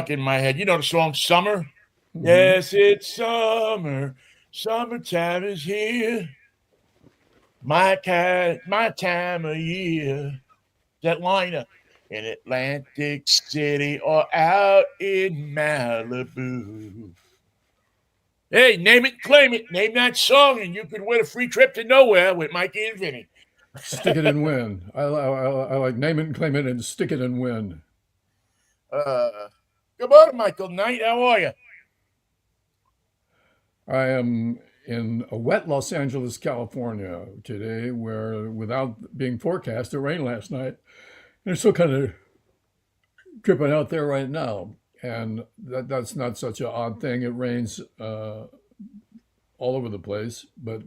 stuck in my head. You know the song Summer? Mm-hmm. Yes, it's summer. Summertime is here. My time of year. That line in Atlantic City or out in Malibu. Hey, name it, claim it. Name that song, and you could win a free trip to nowhere with Mikey and Vinnie. Stick it and win. I like name it and claim it and stick it and win. Good morning, Michael Knight. How are you? I am in a wet Los Angeles, California today, where without being forecast, it rained last night. And it's still kind of dripping out there right now. And that's not such an odd thing. It rains all over the place, but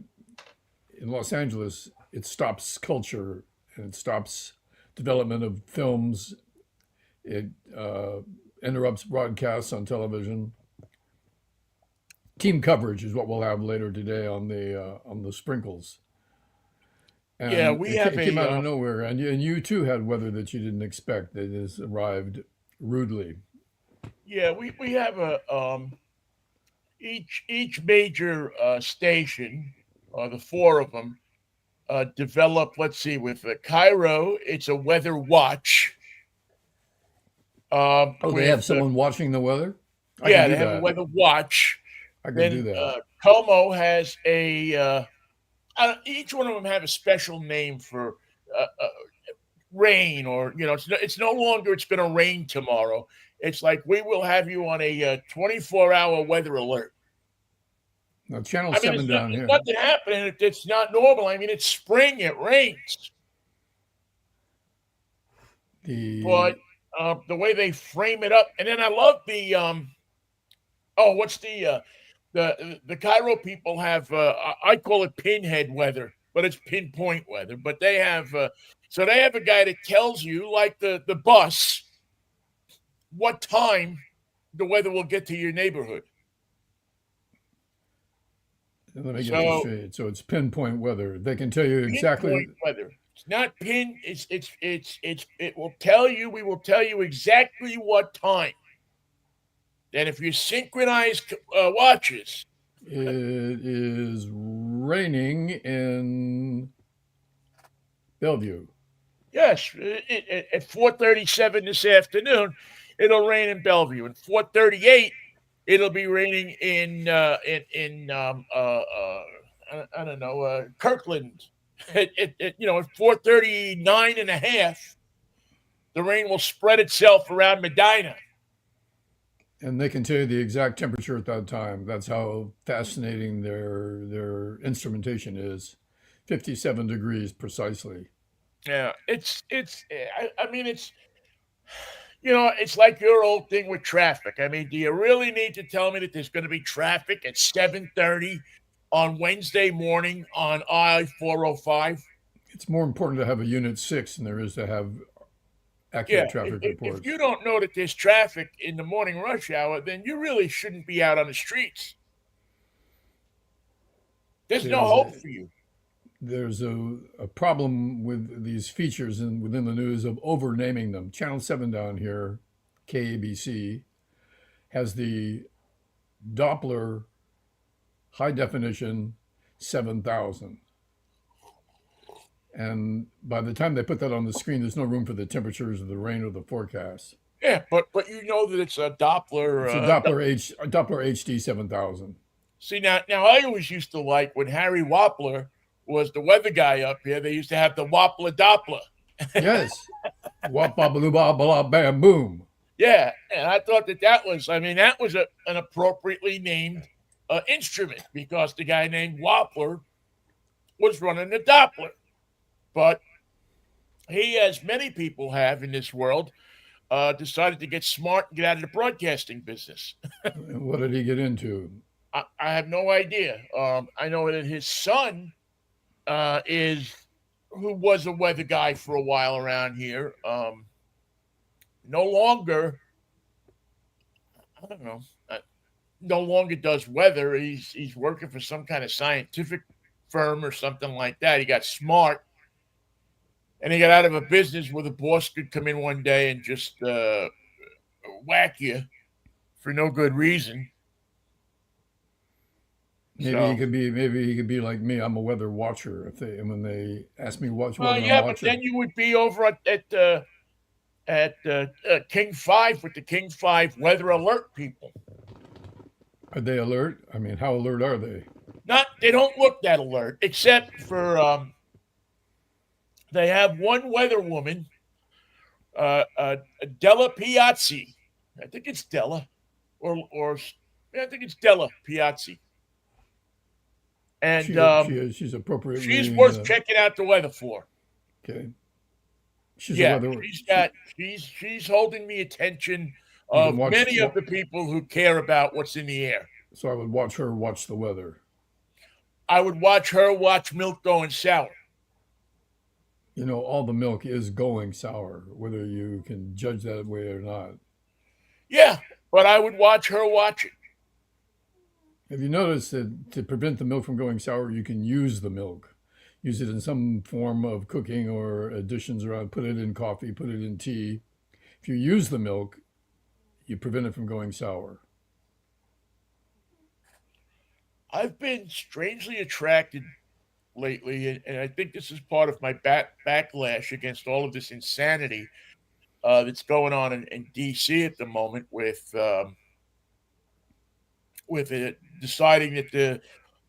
in Los Angeles, it stops culture and it stops development of films. It interrupts broadcasts on television. Team coverage is what we'll have later today on the sprinkles. And Yeah, we have it came out a of nowhere, and you too had weather that you didn't expect that has arrived rudely. we have a each major station, the four of them, develop. Let's see, with Cairo, it's a weather watch. Oh, they have With someone watching the weather. I can Yeah, do they have a that. weather watch. I can do Then that. Como has a. Each one of them have a special name for rain, or it's no longer it's going to rain tomorrow. It's like we will have you on a 24-hour weather alert. Now, Channel I mean, Seven down there's here. nothing happening. It's not normal. I mean, it's spring. It rains, The but the way they frame it up, and then I love the oh, what's the Cairo people have I call it pinhead weather, but it's pinpoint weather. But they have so they have a guy that tells you, like the bus, what time the weather will get to your neighborhood. Let me get this So straight. So it's pinpoint weather. They can tell you exactly. pinpoint weather. It's not pin. It will tell you. We will tell you exactly what time. And if you synchronize watches, It is raining in Bellevue. yes, at 4:37 this afternoon, it'll rain in Bellevue. And 4:38, it'll be raining in I don't know, Kirkland. At 4:39 and a half, the rain will spread itself around Medina. And they can tell you the exact temperature at that time. That's how fascinating their instrumentation is. 57 degrees precisely. Yeah, I mean, it's like your old thing with traffic. I mean, do you really need to tell me that there's going to be traffic at 7:30 on Wednesday morning on I-405? It's more important to have a Unit 6 than there is to have Yeah, accurate traffic if you reports. don't know that there's traffic in the morning rush hour, then you really shouldn't be out on the streets. There's no There's hope a for you. there's a problem with these features within the news of over naming them. Channel 7 down here, KABC, has the Doppler high definition 7,000. And by the time they put that on the screen, there's no room for the temperatures or the rain or the forecast. Yeah, but you know that it's a Doppler. It's a Doppler HD 7,000. See, now I always used to like when Harry Wappler was the weather guy up here. They used to have the Wappler Doppler. Yes. Wop bop blah blah blah bam boom. Yeah, and I thought that was an appropriately named instrument, because the guy named Wappler was running the Doppler. But he, as many people have in this world, decided to get smart and get out of the broadcasting business. What did he get into? I have no idea. I know that his son is who was a weather guy for a while around here. No longer, I don't know, no longer does weather. He's working for some kind of scientific firm or something like that. He got smart, and he got out of a business where the boss could come in one day and just whack you. for no good reason. So, Maybe he could be like me. I'm a weather watcher. If they and when they ask me what well, weather I'm yeah, but then watching, you would be over at King Five with the King Five weather alert people. are they alert? I mean, how alert are they? Not they don't look that alert, except for they have one weather woman, Della Piazzi. I think it's Della, or yeah, I think it's Della Piazzi, and She's she's appropriately worth checking out the weather for. okay. She's a Yeah, weather. she's got she's holding the attention You can of watch. many of the people who care about what's in the air. So I would watch her watch the weather. I would watch her watch milk going sour. You know, all the milk is going sour, whether you can judge that way or not. Yeah, but I would watch her watch it. Have you noticed that to prevent the milk from going sour, you can use the milk? Use it in some form of cooking or additions around, put it in coffee, put it in tea. If you use the milk, you prevent it from going sour. I've been strangely attracted lately, and I think this is part of my backlash against all of this insanity that's going on in DC at the moment with it deciding that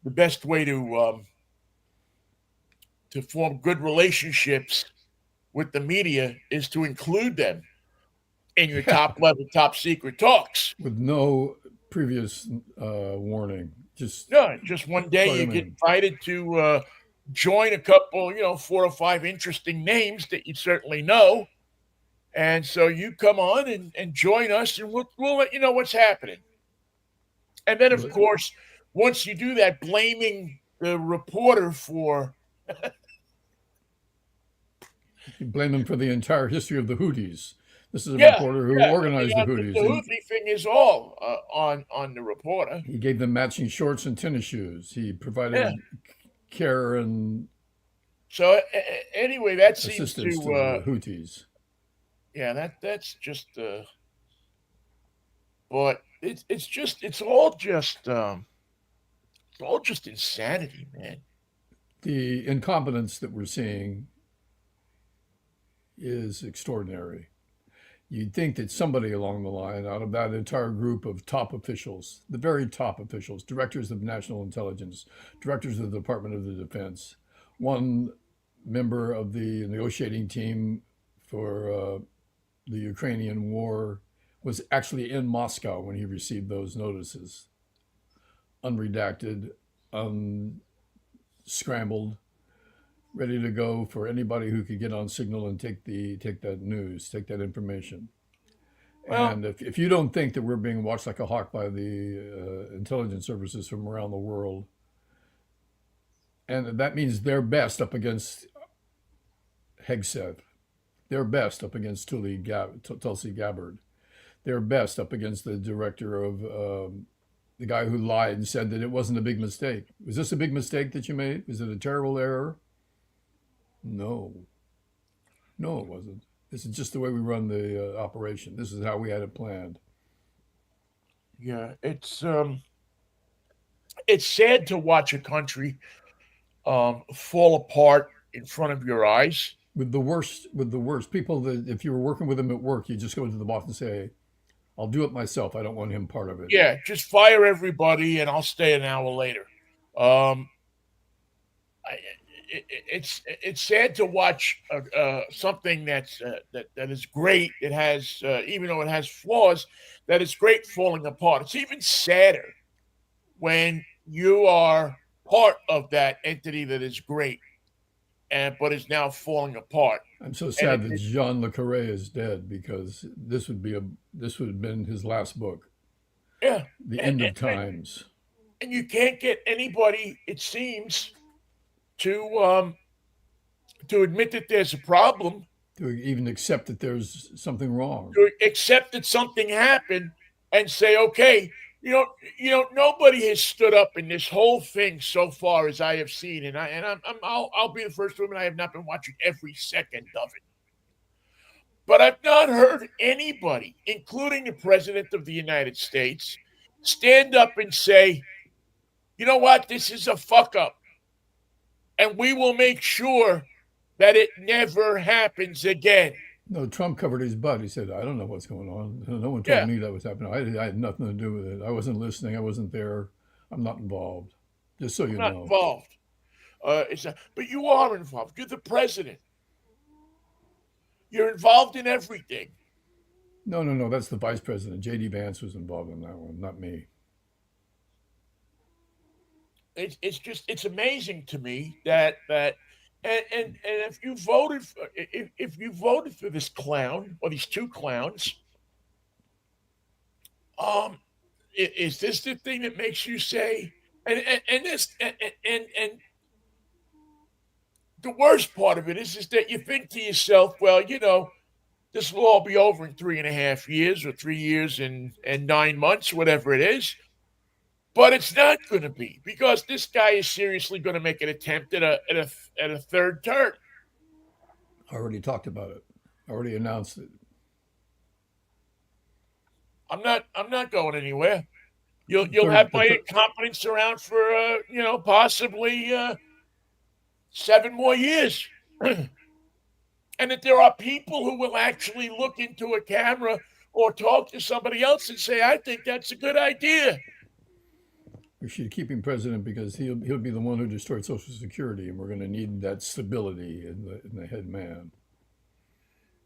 the best way to form good relationships with the media is to include them in your Yeah, top level, top secret talks. with no previous warning. Just No, just one day plug you them get in. invited to join a couple, 4 or 5 interesting names that you certainly know. And so you come on and join us, and we'll let you know what's happening. And then, of Well, course, once you do that, blaming the reporter for, you blame them for the entire history of the Houthis. This is a yeah, reporter who yeah, organized the the Houthis, and Houthi thing is all on the reporter. he gave them matching shorts and tennis shoes. He Yeah. provided care and So anyway, that seems assistance to to, the Houthis. yeah, that's just, but it's all just insanity, man. The incompetence that we're seeing is extraordinary. You'd think that somebody along the line, out of that entire group of top officials, the very top officials, directors of national intelligence, directors of the Department of the Defense, one member of the negotiating team for the Ukrainian war was actually in Moscow when he received those notices, unredacted, unscrambled, ready to go for anybody who could get on signal and take that news, take that information. Well, And if you don't think that we're being watched like a hawk by the intelligence services from around the world, and that means their best up against Hegseth, their best up against Tulsi Gabbard, their best up against the director of the guy who lied and said that it wasn't a big mistake. Was this a big mistake that you made? Was it a terrible error? No, no, it wasn't. This is just the way we run the operation. This is how we had it planned. yeah, it's sad to watch a country fall apart in front of your eyes. With the worst people that if you were working with them at work, you just go to the boss and say, "I'll do it myself. I don't want him part of it." Yeah, just fire everybody, and I'll stay an hour later. Um, it's sad to watch something that is great. It has even though it has flaws, that is great falling apart. It's even sadder when you are part of that entity that is great, and but is now falling apart. I'm so And sad that Jean Le Carre is dead because this would have been his last book, yeah, The and, End of and, Times. and you can't get anybody, it seems, to admit that there's a problem, To even accept that there's something wrong. to accept that something happened, and say, okay, nobody has stood up in this whole thing so far as I have seen, I'll be the first to admit I have not been watching every second of it. But I've not heard anybody, including the President of the United States, stand up and say, you know what, this is a fuck up. And we will make sure that it never happens again. No, Trump covered his butt. He said, I don't know what's going on. No one told Yeah, me that was happening. I had nothing to do with it. I wasn't listening. I wasn't there. I'm not involved. Just so I'm you not know. involved. But you are involved. You're the president. You're involved in everything. No, no, no. That's the vice president. J.D. Vance was involved in that one, not me. It's amazing to me that and if you voted for, if you voted for this clown or these two clowns, um, is this the thing that makes you say and this and the worst part of it is that you think to yourself, well, this will all be over in 3.5 years or 3 years and 9 months, whatever it is. But it's not going to be because this guy is seriously going to make an attempt at a third term. I already talked about it. I already announced it. I'm not going anywhere. You'll Third, have the my third, incompetence around for possibly 7 more years. And that there are people who will actually look into a camera or talk to somebody else and say, I think that's a good idea. we should keep him president because he'll be the one who destroyed Social Security, and we're going to need that stability in the head man.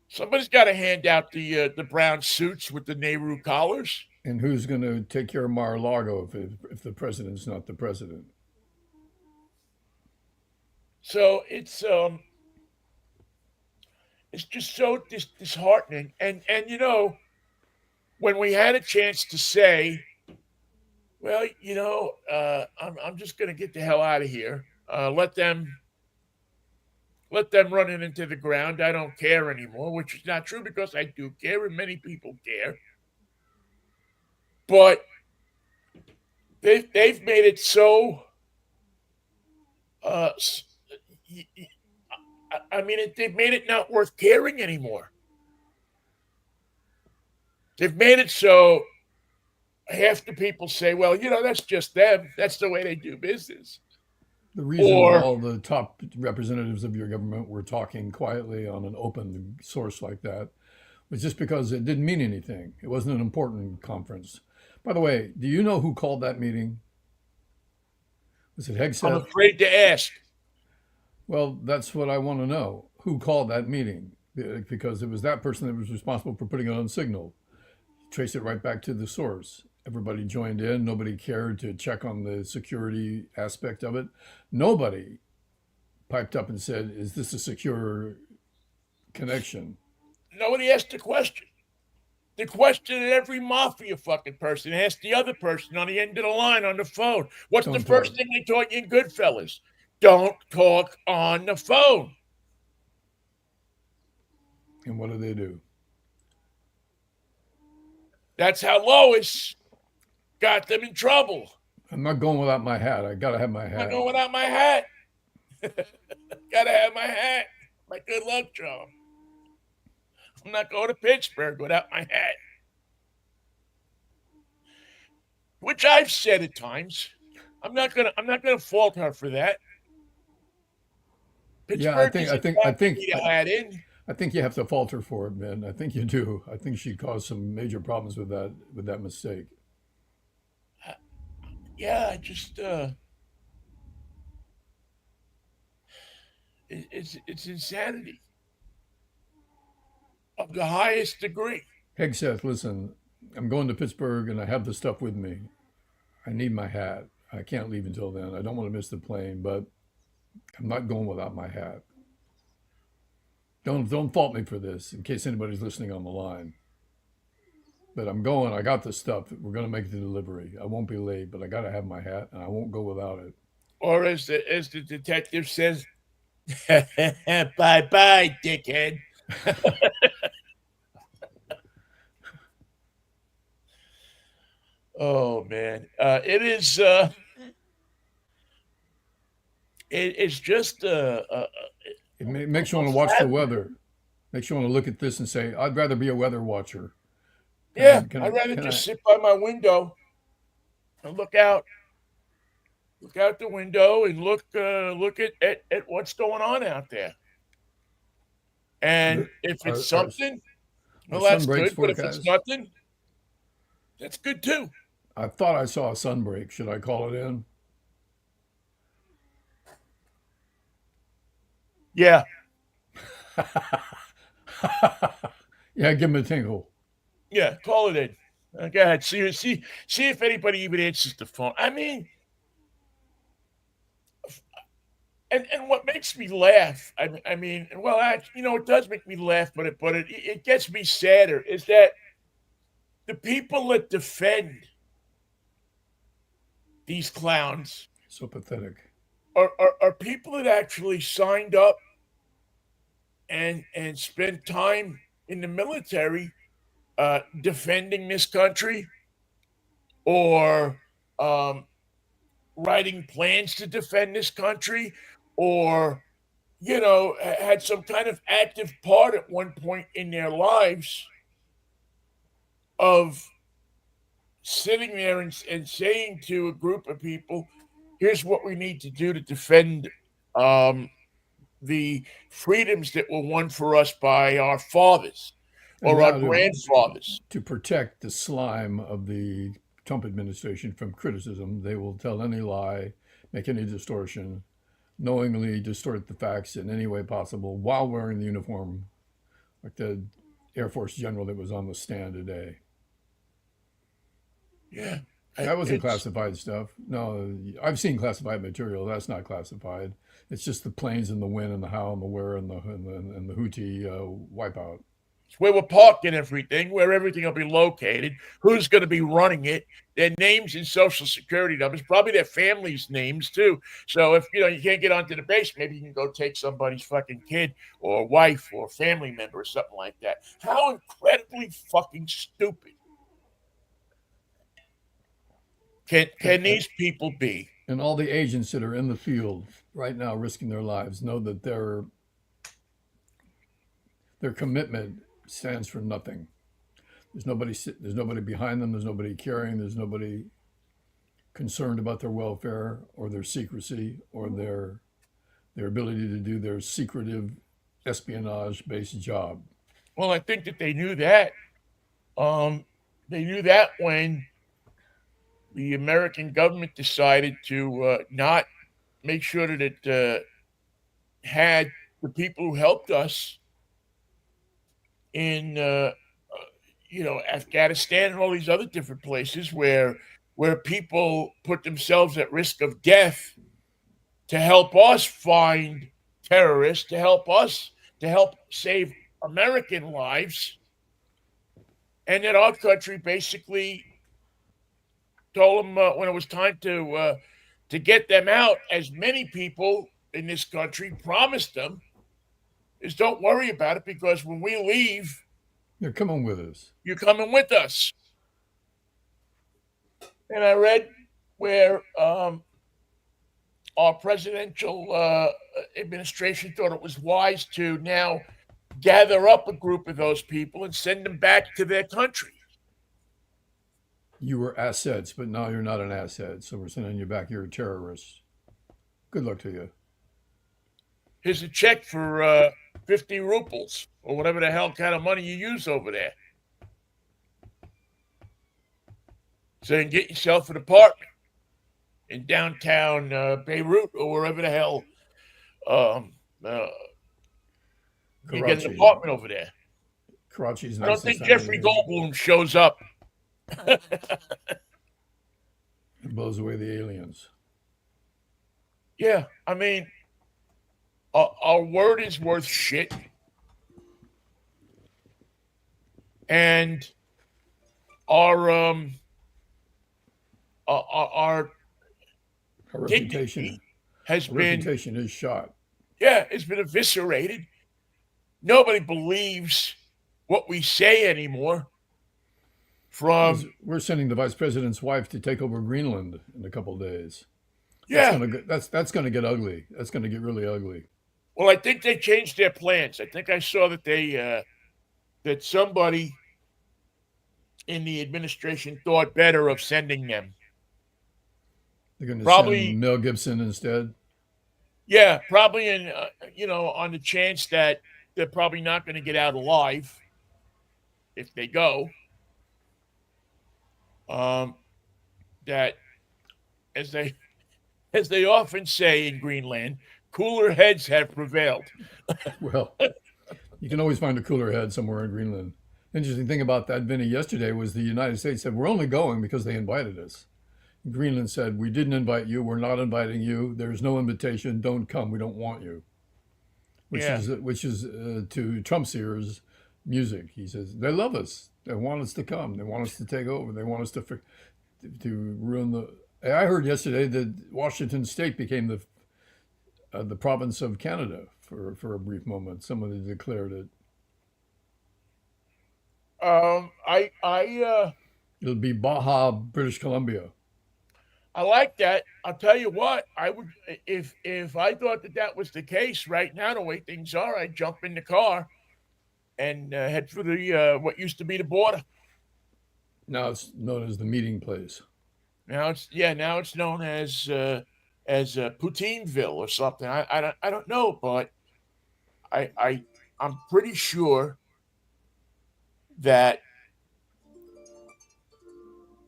Somebody's got to hand out the brown suits with the Nehru collars. And who's going to take care of Mar-a-Lago if the president's not the president? So it's just so disheartening. And when we had a chance to say, well, I'm just going to get the hell out of here. Let them run it into the ground. I don't care anymore, which is not true because I do care and many people care. But they've made it so. Uh, I mean, they've made it not worth caring anymore. They've made it so half the people say, well, that's just them. That's the way they do business. The reason Or all the top representatives of your government were talking quietly on an open source like that was just because it didn't mean anything. It wasn't an important conference. By the way, do you know who called that meeting? Was it I'm Hegseth? afraid to ask. Well, that's what I want to know. Who called that meeting? Because it was that person that was responsible for putting it on Signal. Trace it right back to the source. Everybody joined in. Nobody cared to check on the security aspect of it. Nobody piped up and said, is this a secure connection? Nobody asked the question. The question that every mafia fucking person asked the other person on the end of the line on the phone. What's the Don't first talk. thing they taught you in Goodfellas? Don't talk on the phone. And what do they do? That's how Lois got them in trouble. I'm not going without my hat. I got to have my I'm not hat. going without my hat. Gotta have my hat. My good luck charm. I'm not going to Pittsburgh without my hat. Which I've said at times. I'm not gonna fault her for that. Yeah, I Pittsburgh think I isn't think I bad for think me to hat in. I think you have to falter for it, man. I think you do. I think she caused some major problems with that mistake. Uh, yeah, I just it's insanity of the highest degree. Hegseth, listen, I'm going to Pittsburgh and I have the stuff with me. I need my hat. I can't leave until then. I don't want to miss the plane, but I'm not going without my hat. Don't fault me for this in case anybody's listening on the line. But I'm going. I got the stuff. We're going to make the delivery. I won't be late, but I got to have my hat and I won't go without it. Or as the detective says, bye bye, dickhead. Oh man, it's just It makes you want to almost watch the saddening. weather. Makes you want to look at this and say, "I'd rather be a weather watcher." Can I? Yeah, Can I'd I? rather Can just I? sit by my window and look out the window and look at what's going on out there. And if it's Are something, are well, sun that's breaks good. But if it's forecast? nothing, that's good too. I thought I saw a sun break. Should I call it in? Yeah, Yeah, give him a tinkle. yeah, call it in. Go ahead. See if anybody even answers the phone. I mean, and what makes me laugh, I mean, well, actually, it does make me laugh, but it gets me sadder is that the people that defend these clowns So pathetic. are people that actually signed up and spent time in the military defending this country or um, writing plans to defend this country or had some kind of active part at one point in their lives of sitting there and saying to a group of people, here's what we need to do to defend um, the freedoms that were won for us by our fathers And or our now grandfathers. to protect the slime of the Trump administration from criticism, they will tell any lie, make any distortion, knowingly distort the facts in any way possible while wearing the uniform, like the Air Force general that was on the stand today. Yeah, That wasn't it's classified stuff. No, I've seen classified material. That's not classified. It's just the planes and the when and the how and the where and the Houthi wipeout. where we're parking everything, where everything will be located, who's going to be running it, their names and social security numbers, probably their families' names too. So if you can't get onto the base, maybe you can go take somebody's fucking kid or wife or family member or something like that. How incredibly fucking stupid can And, these people be? and all the agents that are in the field right now risking their lives know that their commitment stands for nothing. There's nobody behind them. There's nobody caring. There's nobody concerned about their welfare or their secrecy or their ability to do their secretive espionage-based job. Well, I think that they knew that. Um, they knew that when the American government decided to not make sure that it had the people who helped us in Afghanistan and all these other different places where people put themselves at risk of death to help us find terrorists, to help save American lives, and that our country basically told them when it was time to get them out, as many people in this country promised them, is don't worry about it because when we leave, They're coming with us. you're coming with us. And I read where our presidential administration thought it was wise to now gather up a group of those people and send them back to their country. You were assets, but now you're not an asset. So we're sending you back. You're a terrorist. Good luck to you. Here's a check for 50 rubles or whatever the hell kind of money you use over there. So you can get yourself an apartment in downtown Beirut or wherever the hell um, uh, you get an Karachi. apartment over there. Karachi's I don't nice this think time of Jeffrey year. Goldblum shows up. It blows away the aliens. Yeah, I mean, our word is worth shit, and our our Our dignity reputation, has our been reputation is shot. has been eviscerated. Nobody believes what we say anymore. Because From we're sending the vice president's wife to take over Greenland in a couple of days. yeah, That's gonna get ugly. That's gonna get really ugly. Well, I think they changed their plans. I think I saw that that somebody in the administration thought better of sending them. They're going to send Probably, Mel Gibson instead. yeah, probably in on the chance that they're probably not going to get out alive if they go. Um, that as they as they often say in Greenland, cooler heads have prevailed. Well, you can always find a cooler head somewhere in Greenland. Interesting thing about that, Vinny, yesterday was the United States said, we're only going because they invited us. Greenland said, we didn't invite you. We're not inviting you. There's no invitation. Don't come. We don't want you. Yeah. Which is to Trump's ears music. He says, they love us. They want us to come. They want us to take over. They want us to ruin the. I heard yesterday that Washington State became the province of Canada for a brief moment. Somebody declared it. I It'll be Baja, British Columbia. I like that. I'll tell you what. I would if I thought that that was the case right now, the way things are, I'd jump in the car and head for the what used to be the border. Now it's known as the meeting place. Now it's known as Poutineville or something. I don't know, but I'm pretty sure that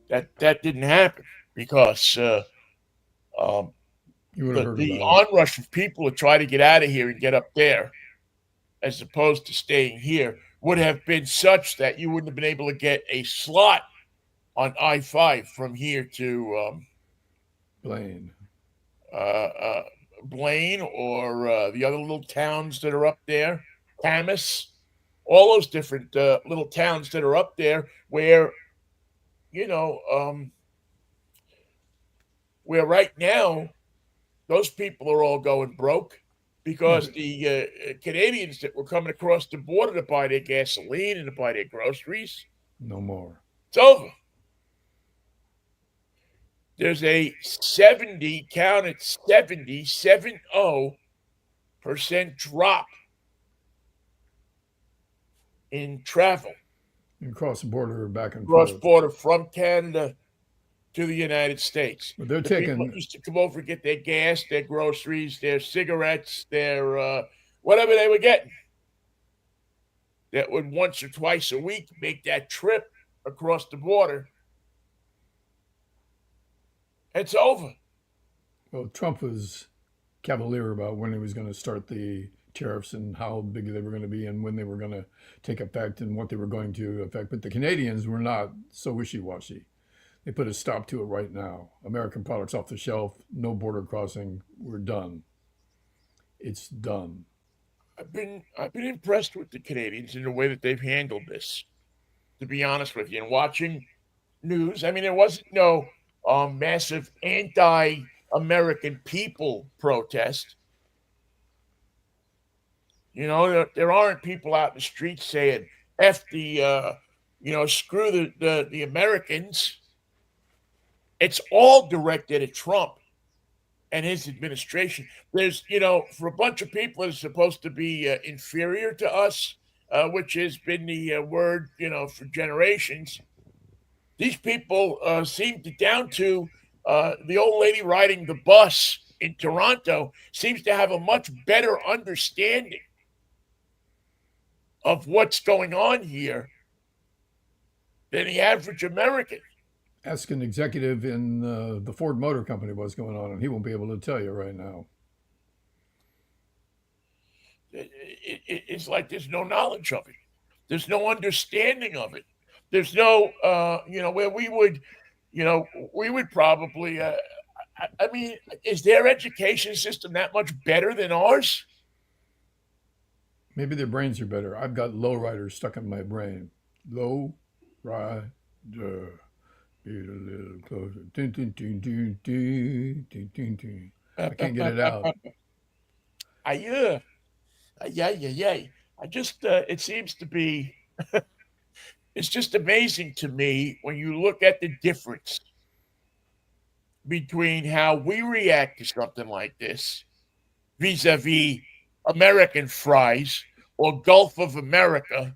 that didn't happen because um, You would have heard the about it. onrush of people to try to get out of here and get up there, as opposed to staying here, would have been such that you wouldn't have been able to get a slot on I-5 from here to Blaine. uh, uh, Blaine or the other little towns that are up there, Camas, all those different little towns that are up there where, you know, where right now those people are all going broke Yeah, because the Canadians that were coming across the border to buy their gasoline and to buy their groceries, no more. it's over. There's a 70, count it, 70% drop in travel You cross the border back and cross forth. border from Canada to the United States. But they're The people that taking, used to come over and get their gas, their groceries, their cigarettes, their whatever they were getting, that would once or twice a week make that trip across the border. It's over. well, Trump was cavalier about when he was going to start the tariffs and how big they were going to be and when they were going to take effect and what they were going to affect. But the Canadians were not so wishy washy. They put a stop to it right now. American products off the shelf, no border crossing. We're done. It's done. I've been impressed with the Canadians in the way that they've handled this. To be honest with you, and watching news, I mean, there wasn't no massive anti-American people protest. There aren't people out in the streets saying "f the," screw the Americans. It's all directed at Trump and his administration. There's, for a bunch of people that are supposed to be inferior to us, which has been the word, for generations. These people seem to down to the old lady riding the bus in Toronto seems to have a much better understanding of what's going on here than the average American. Ask an executive in the Ford Motor Company what's going on, and he won't be able to tell you right now. It's like there's no knowledge of it. There's no understanding of it. There's no, where we would probably, I mean, is their education system that much better than ours? Maybe their brains are better. I've got low riders stuck in my brain. Low rider. Be a little closer. Dun, dun, dun, dun, dun, dun, dun, dun. I can't get it out. Yeah, yeah. I just, it seems to be, it's just amazing to me when you look at the difference between how we react to something like this vis-a-vis American fries or Gulf of America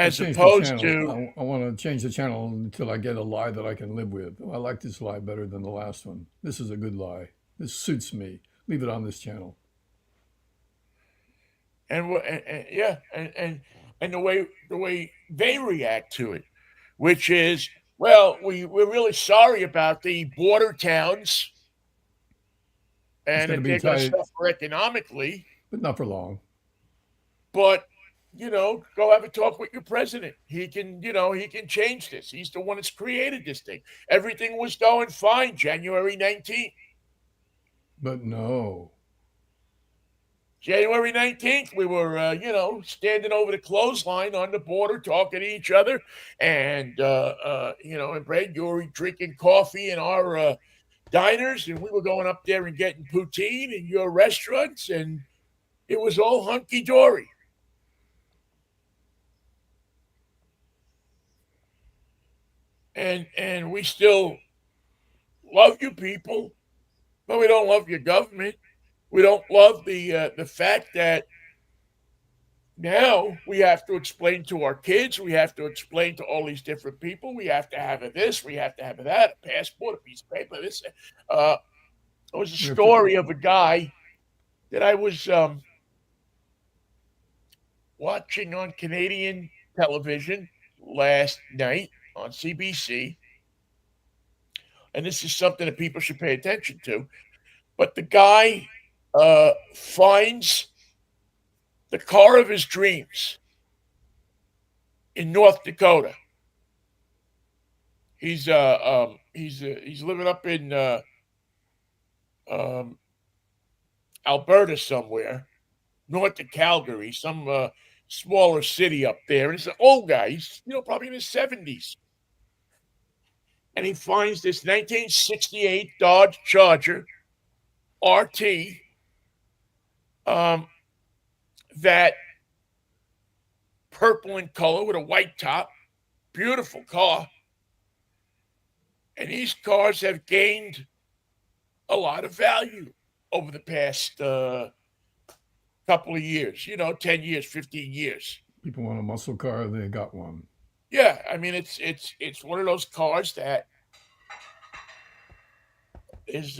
I'll as change the opposed channel. to I want to change the channel until I get a lie that I can live with. I like this lie better than the last one. This is a good lie. This suits me. Leave it on this channel. and yeah, and the way they react to it, which is, well, we're really sorry about the border towns It's and going to that be they're going to tight, suffer economically, but not for long. but go have a talk with your president. He can change this. He's the one that's created this thing. Everything was going fine January 19th. But no. January 19th, we were, standing over the clothesline on the border talking to each other. And Brad, you were drinking coffee in our diners, and we were going up there and getting poutine in your restaurants, and it was all hunky dory. And we still love you people, but we don't love your government. We don't love the fact that now we have to explain to our kids, we have to explain to all these different people, we have to have a this, we have to have a that, a passport, a piece of paper, this. Uh, there was a We have to. story of a guy that I was watching on Canadian television last night on CBC, and this is something that people should pay attention to. But the guy finds the car of his dreams in North Dakota. He's living up in um, Alberta somewhere, north of Calgary, some smaller city up there. And he's an old guy. He's probably in his 70s, and he finds this 1968 Dodge Charger RT, um, that purple in color with a white top, beautiful car. And these cars have gained a lot of value over the past couple of years, 10 years, 15 years. People want a muscle car, they got one. Yeah, I mean it's one of those cars that is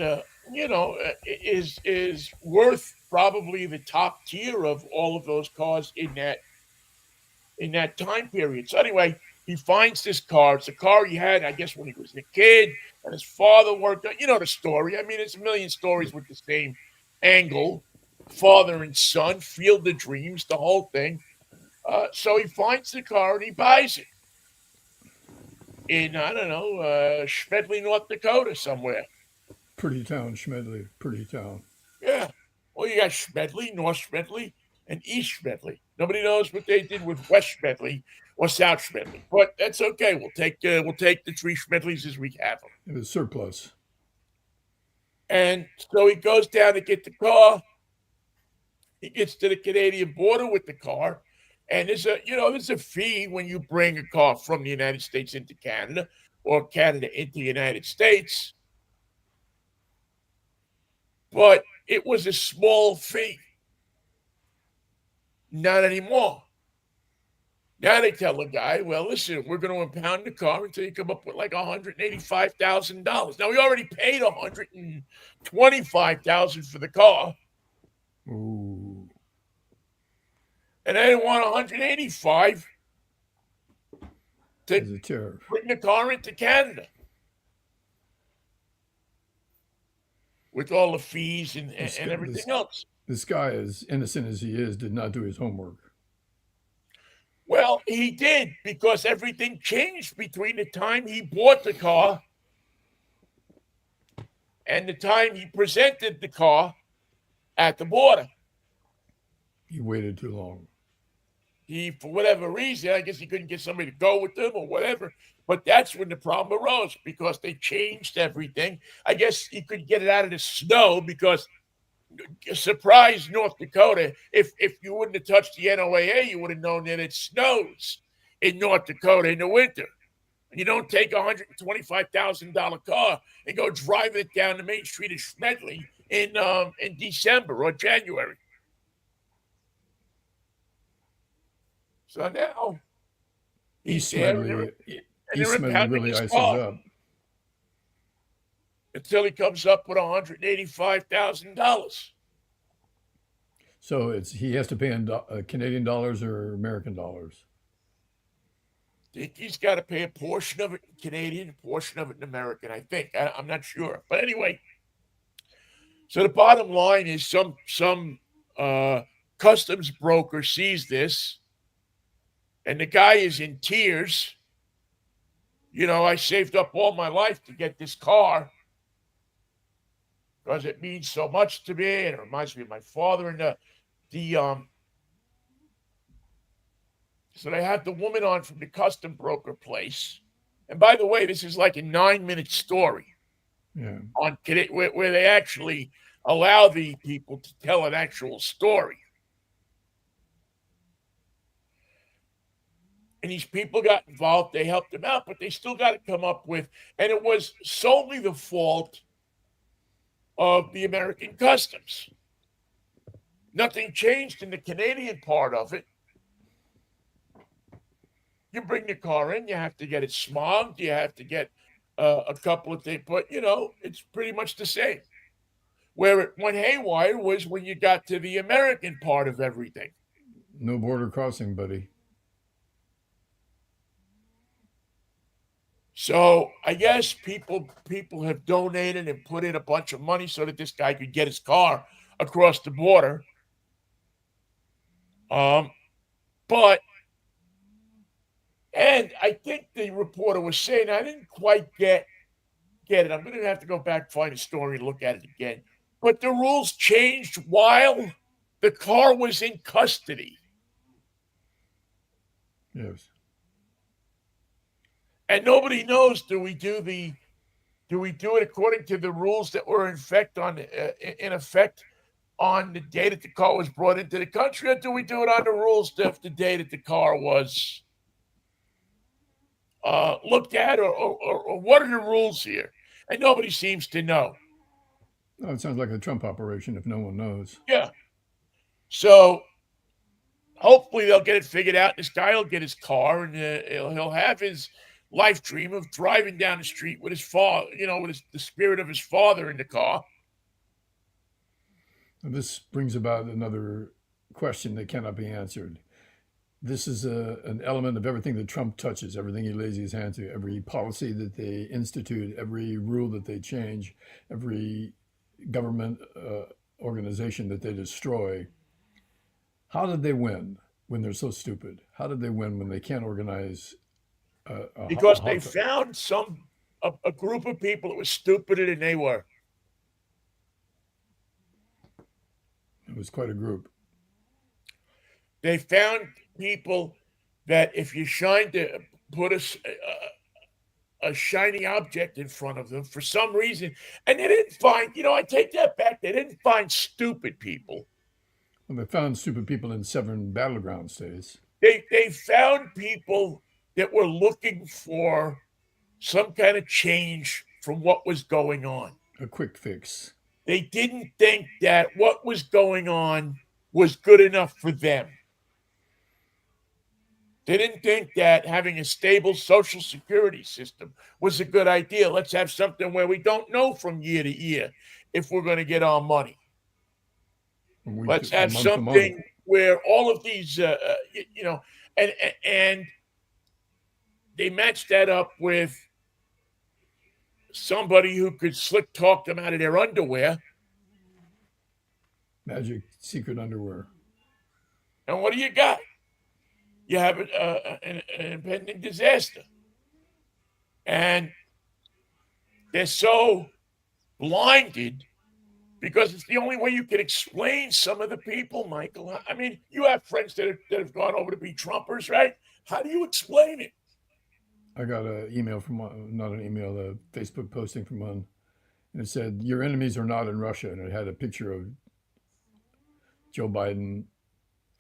is worth probably the top tier of all of those cars in that time period. So anyway, he finds this car. It's a car he had, I guess, when he was a kid, and his father worked on. You know the story. I mean, it's a million stories with the same angle. Father and son, field of dreams, the whole thing. So he finds the car and he buys it in, I don't know, Schmedley, North Dakota, somewhere. Pretty town, Schmedley. Pretty town. Yeah. Well, you got Schmedley, North Schmedley, and East Schmedley. Nobody knows what they did with West Schmedley or South Schmedley, but that's okay. We'll take the three Schmedleys as we have them. It was surplus. And so he goes down to get the car. He gets to the Canadian border with the car, and there's a fee when you bring a car from the United States into Canada or Canada into the United States, but it was a small fee. Not anymore. Now they tell the guy, well, listen, we're going to impound the car until you come up with like $185,000. Now we already paid $125,000 for the car, Ooh. and they want 185 As to a tariff. bring the car into Canada with all the fees and, This, and this, everything else. this guy, as innocent as he is, did not do his homework. Well, he did, because everything changed between the time he bought the car and the time he presented the car at the border. He waited too long. He, for whatever reason, I guess he couldn't get somebody to go with him or whatever. But that's when the problem arose, because they changed everything. I guess he couldn't get it out of the snow because, surprise, North Dakota, if you wouldn't have touched the NOAA, you would have known that it snows in North Dakota in the winter. You don't take a $125,000 car and go driving it down the main street of Schmedley in December or January. So now he's East there, Smedley, and East they're Smedley impounding really his ices car up. until he comes up with $185,000. So he has to pay in Canadian dollars or American dollars. I think he's got to pay a portion of it in Canadian, a portion of it in American. I think I'm not sure, but anyway. So the bottom line is uh, customs broker sees this, and the guy is in tears. I saved up all my life to get this car because it means so much to me, and it reminds me of my father. And the so they had the woman on from the custom broker place. And by the way, this is like a 9-minute story Yeah. on where they actually allow the people to tell an actual story. And these people got involved. They helped them out, but they still got to come up with, and it was solely the fault of the American customs. Nothing changed in the Canadian part of it. You bring the car in, you have to get it smogged, you have to get a couple of things, but it's pretty much the same. Where it went haywire was when you got to the American part of everything. No border crossing, buddy. So I guess people have donated and put in a bunch of money so that this guy could get his car across the border. Um, but and I think the reporter was saying I didn't quite get it. I'm going to have to go back find a story and look at it again. But the rules changed while the car was in custody, Yes. and nobody knows. Do we do it according to the rules that were in effect on the day that the car was brought into the country, or do we do it on the rules of the day that the car was looked at, or what are the rules here? And nobody seems to know. Oh, it sounds like a Trump operation if no one knows. Yeah. So hopefully they'll get it figured out. This guy will get his car, and he'll have his life dream of driving down the street with his father, with the spirit of his father in the car. And this brings about another question that cannot be answered. This is an element of everything that Trump touches, everything he lays his hand to, every policy that they institute, every rule that they change, every government organization that they destroy. How did they win when they're so stupid? How did they win when they can't organize a Because they hot? found a group of people that was stupider than they were. It was quite a group. They found people that if you put a shiny object in front of them for some reason, and they didn't find, I take that back. They didn't find stupid people. Well, they found stupid people in 7 battleground states. They found people that were looking for some kind of change from what was going on. A quick fix. They didn't think that what was going on was good enough for them. They didn't think that having a stable social security system was a good idea. Let's have something where we don't know from year to year if we're going to get our money. Let's From have month to month. something where all of these, and they matched that up with somebody who could slick talk them out of their underwear. Magic secret underwear. And what do you got? You have an impending disaster. And they're so blinded because it's the only way you can explain some of the people, Michael. I mean, you have friends that have gone over to be Trumpers, right? How do you explain it? I got an email from one, not an email, a Facebook posting from one, and it said, "Your enemies are not in Russia," and it had a picture of Joe Biden,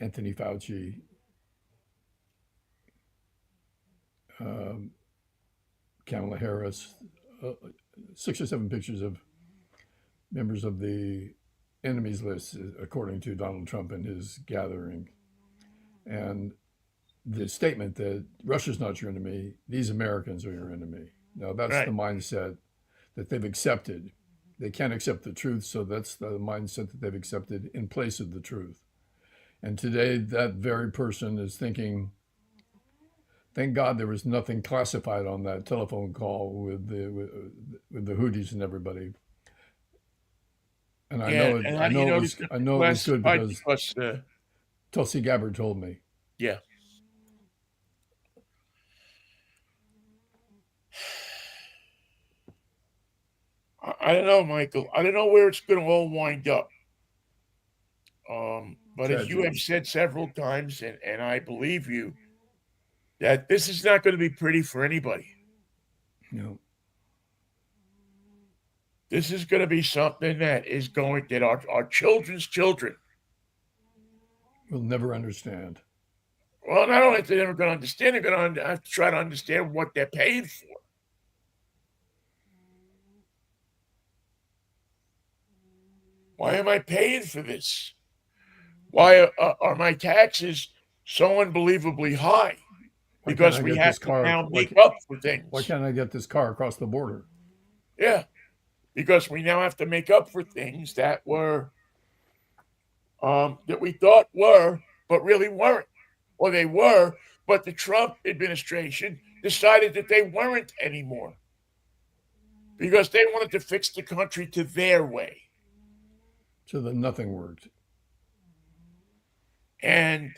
Anthony Fauci, Kamala Harris, 6 or 7 pictures of members of the enemies list, according to Donald Trump and his gathering. And the statement that Russia's not your enemy, these Americans are your enemy. Now, that's the Right. mindset that they've accepted. They can't accept the truth, so that's the mindset that they've accepted in place of the truth. And today, that very person is thinking, thank God there was nothing classified on that telephone call with the Houthis and everybody. And Yeah. And how do you know this I is know it was good classified? because Because, Tulsi Gabbard told me. yeah. I don't know, Michael. I don't know where it's going to all wind up. But as you have Tragedy. said several times, and I believe you, that this is not going to be pretty for anybody. You know, This is going to be something that is going that our children's children. we'll never understand. Well, not only are they never going to understand, they're going to have to try to understand what they're paying for. Why am I paying for this? Why are my taxes so unbelievably high? Why can't Because I we get have this to car? now make up for Why things. can't I get this car across the border? Yeah, because we now have to make up for things that we thought were, but really weren't, or they were, but the Trump administration decided that they weren't anymore because they wanted to fix the country to their way. So that nothing worked. And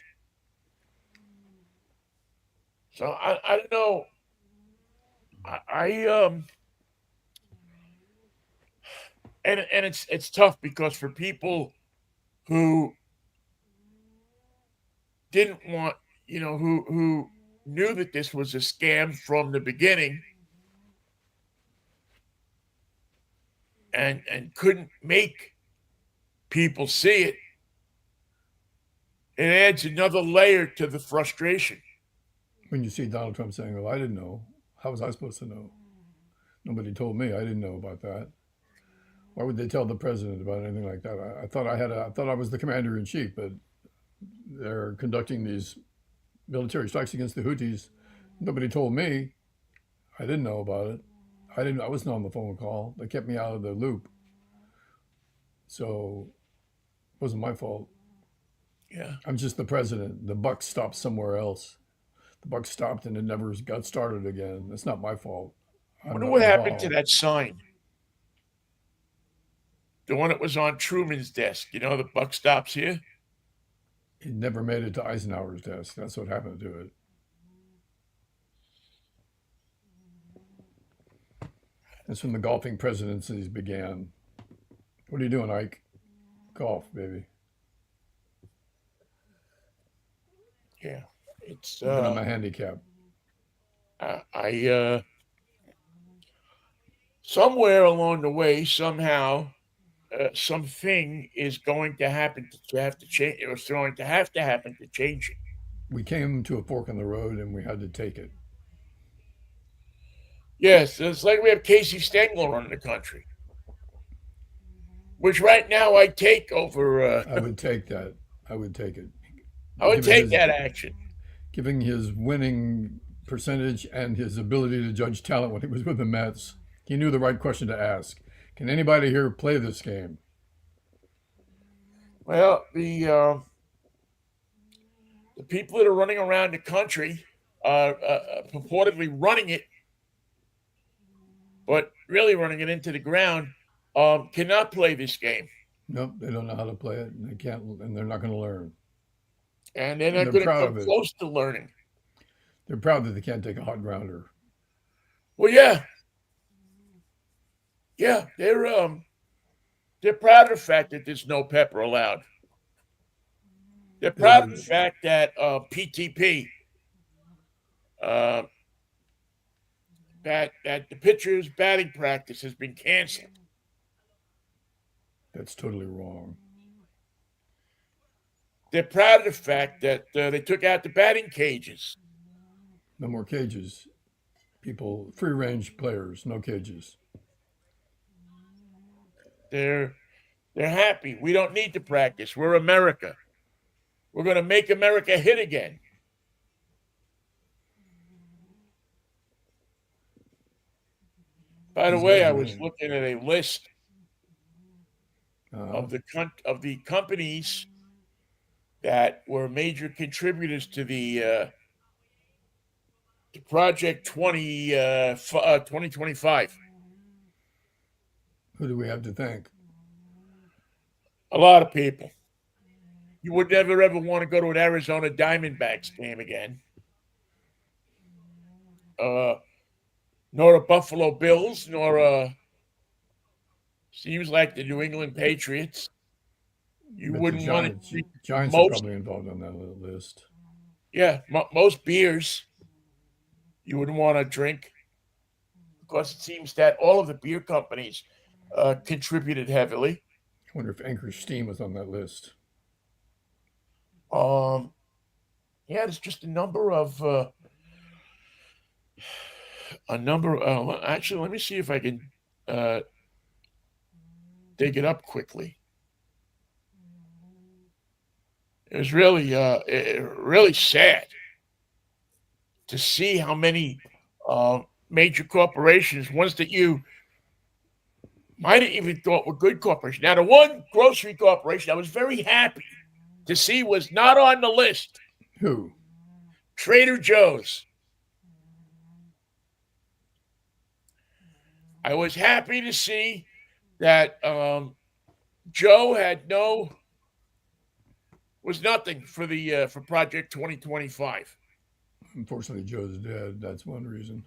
so I don't know. I and it's tough because for people who didn't want, who knew that this was a scam from the beginning and couldn't make people see it, it adds another layer to the frustration. When you see Donald Trump saying, "Well, I didn't know. How was I supposed to know? Nobody told me. I didn't know about that." Why would they tell the president about anything like that? I thought I was the commander in chief, but they're conducting these military strikes against the Houthis. Nobody told me. I didn't know about it. I wasn't on the phone call. They kept me out of the loop. So it wasn't my fault. Yeah. I'm just the president. The buck stopped somewhere else. The buck stopped and it never got started again. That's not my fault. I I'm wonder not what happened to involved. that sign, the one that was on Truman's desk. The buck stops here. It never made it to Eisenhower's desk. That's what happened to it. That's when the golfing presidencies began. What are you doing, Ike? Golf, baby. Yeah. It's Working on my handicap. I somewhere along the way, somehow, something is going to happen to have to change. It was going to happen to change it. We came to a fork in the road and we had to take it. Yes, it's like we have Casey Stengel running the country, which right now I take over. I would take that. I would take it. I would Given take his that action. giving his winning percentage and his ability to judge talent when he was with the Mets, he knew the right question to ask. Can anybody here play this game? Well, the people that are running around the country are purportedly running it, but really running it into the ground, cannot play this game, Nope, they don't know how to play it, and they can't, and they're not going to learn. and they're And not they're going to proud come of it. close to learning. They're proud that they can't take a hot grounder. Well, yeah, yeah, they're proud of the fact that there's no pepper allowed. They're They proud of the would. fact that PTP, uh, that the pitcher's batting practice has been canceled. That's totally wrong. They're proud of the fact that they took out the batting cages. No more cages. People, free range players, no cages. they're happy. We don't need to practice. We're America. We're going to make America hit again. By the These way, guys I are was winning. looking at a list Uh, of the companies that were major contributors to Project 2025. who do we have to thank? A lot of people. You would never ever want to go to an Arizona Diamondbacks game again, uh, nor a Buffalo Bills, nor seems like the New England Patriots. You But the wouldn't want to Giants, drink Giants are most, probably involved on that list. yeah, most beers you wouldn't want to drink because it seems that all of the beer companies contributed heavily. I wonder if Anchor Steam was on that list. Um, yeah, there's just a number. Actually, let me see if I can uh, dig it up quickly. It was really sad to see how many major corporations, ones that you might have even thought were good corporations. Now, the one grocery corporation I was very happy to see was not on the list. Who? Trader Joe's. I was happy to see that Joe had no was nothing for the for Project 2025 Unfortunately, Joe's dead. That's one reason.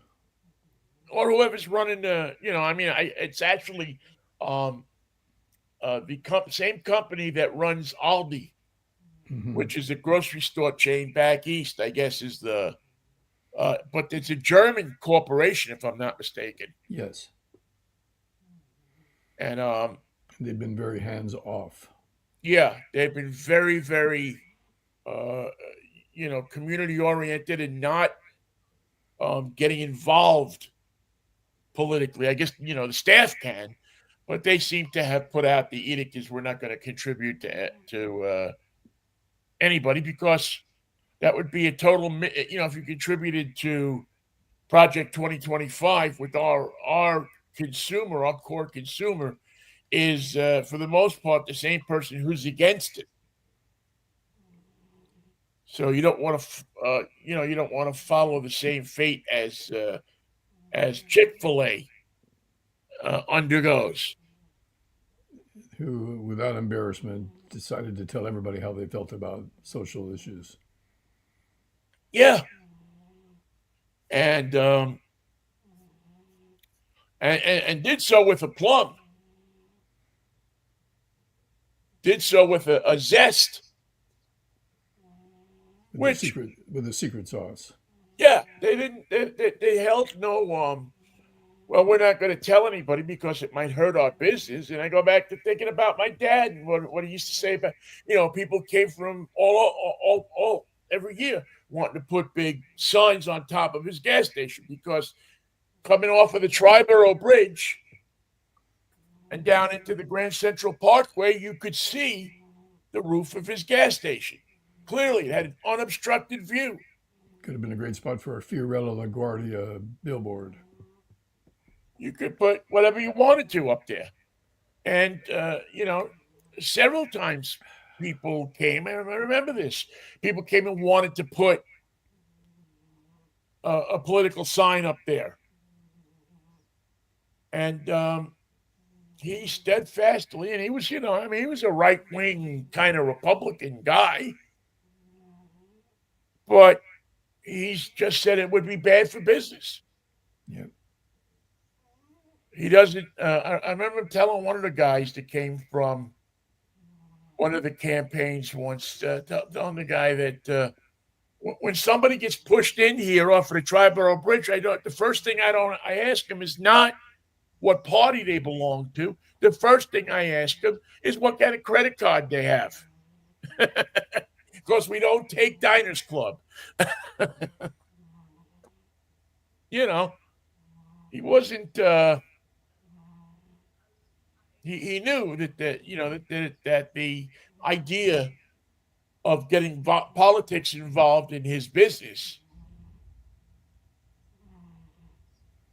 or whoever's running the. I mean, it's actually um, the same company that runs Aldi, Hmm. which is a grocery store chain back east. I guess is the but it's a German corporation if I'm not mistaken, Yes. and They've been very hands off. yeah, they've been very uh, community oriented and not getting involved politically. I guess the staff can, but they seem to have put out the edict is we're not going to contribute to anybody because that would be a total. If you contributed to Project 2025 with our consumer, our core consumer, is for the most part the same person who's against it. So you don't want to, you don't want to follow the same fate as Chick-fil-A undergoes. Who, without embarrassment, decided to tell everybody how they felt about social issues. Yeah, and and did so with a plum, did so with a zest, With the which secret sauce. yeah, they didn't they held no well, we're not going to tell anybody because it might hurt our business. And I go back to thinking about my dad and what he used to say about, people came from all every year wanting to put big signs on top of his gas station because coming off of the Triborough Bridge and down into the Grand Central Parkway, you could see the roof of his gas station. Clearly, it had an unobstructed view. Could have been a great spot for a Fiorello LaGuardia billboard. You could put whatever you wanted to up there. And, several times people came, and I remember this, people came and wanted to put a political sign up there. And he steadfastly, and he was, I mean, he was a right wing kind of Republican guy, but he's just said it would be bad for business. Yep. He doesn't, I remember him telling one of the guys that came from one of the campaigns once, telling the guy that when somebody gets pushed in here off of the Triborough Bridge, I don't. The first thing I ask him is not what party they belong to. The first thing I ask them is what kind of credit card they have, because we don't take Diners Club. you know, he wasn't. He knew that that the idea of getting politics involved in his business